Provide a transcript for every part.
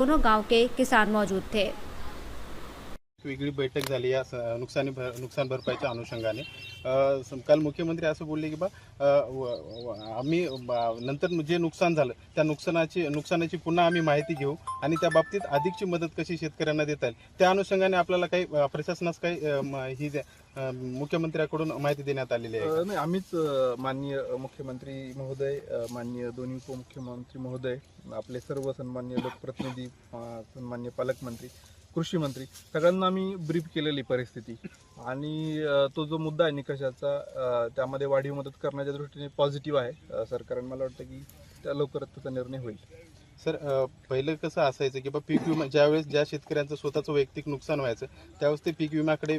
दोनों गांव के किसान मौजूद थे। वेगळी बैठक झाली या नुकसान भरपाईच्या अनुषंगाने। काल मुख्यमंत्री असं बोलले की आम्ही नंतर जे नुकसान झालं त्या नुकसानाची पुन्हा आम्ही माहिती घेऊ आणि त्या बाबतीत अधिकची मदत कशी शेतकऱ्यांना देता येईल त्या अनुषंगाने आपल्याला काही प्रशासनास काही मुख्यमंत्र्याकडून माहिती देण्यात आलेली आहे का? नाही, आम्हीच माननीय मुख्यमंत्री महोदय, माननीय दोन्ही उपमुख्यमंत्री महोदय, आपले सर्व सन्माननीय लोकप्रतिनिधी, सन्माननीय पालकमंत्री, कृषी मंत्री सगळ्यांना आम्ही ब्रीफ केलेली परिस्थिती आणि तो जो मुद्दा आहे निकषाचा, त्यामध्ये वाढीव मदत करण्याच्या दृष्टीने पॉझिटिव्ह आहे सरकार आणि मला वाटतं की त्या लवकरच त्याचा निर्णय होईल. सर, पहिलं कसं असायचं की पीक विमा ज्यावेळेस ज्या शेतकऱ्यांचं स्वतःचं वैयक्तिक नुकसान व्हायचं त्यावेळेस ते पीक विम्याकडे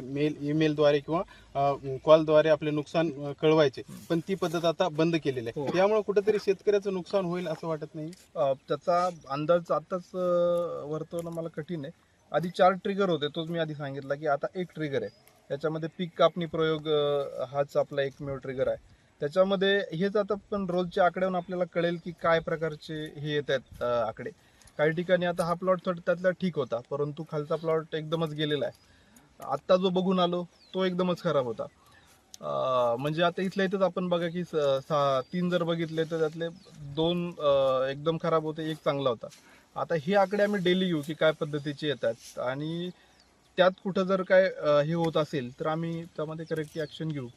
ईमेलद्वारे किंवा कॉलद्वारे आपले नुकसान कळवायचे, पण ती पद्धत आता बंद केलेली आहे. त्यामुळे कुठेतरी शेतकऱ्याचं नुकसान होईल असं वाटत नाही? त्याचा अंदाज आताच वर्तवणं मला कठीण आहे. आधी 4 ट्रिगर होते, तोच मी आधी सांगितला की आता एक ट्रिगर आहे. त्याच्यामध्ये पीक कापणी प्रयोग हाच आपला एकमेव ट्रिगर आहे. त्याच्यामध्ये हेच आता पण रोजच्या आकड्यावरून आपल्याला कळेल की काय प्रकारचे हे येत आहेत आकडे. काही ठिकाणी आता हा प्लॉट त्यातला ठीक होता, परंतु खालचा प्लॉट एकदमच गेलेला आहे. आत्ता जो बघून आलो तो एकदमच खराब होता. म्हणजे आता इथल्या इथंच आपण बघा की 3 जर बघितले तर त्यातले 2 एकदम खराब होते, 1 चांगला होता. आता हे आकडे आम्ही डेली घेऊ की काय पद्धतीचे येतात आणि त्यात कुठं जर काय हे होत असेल तर आम्ही त्यामध्ये करेक्ट ॲक्शन घेऊ.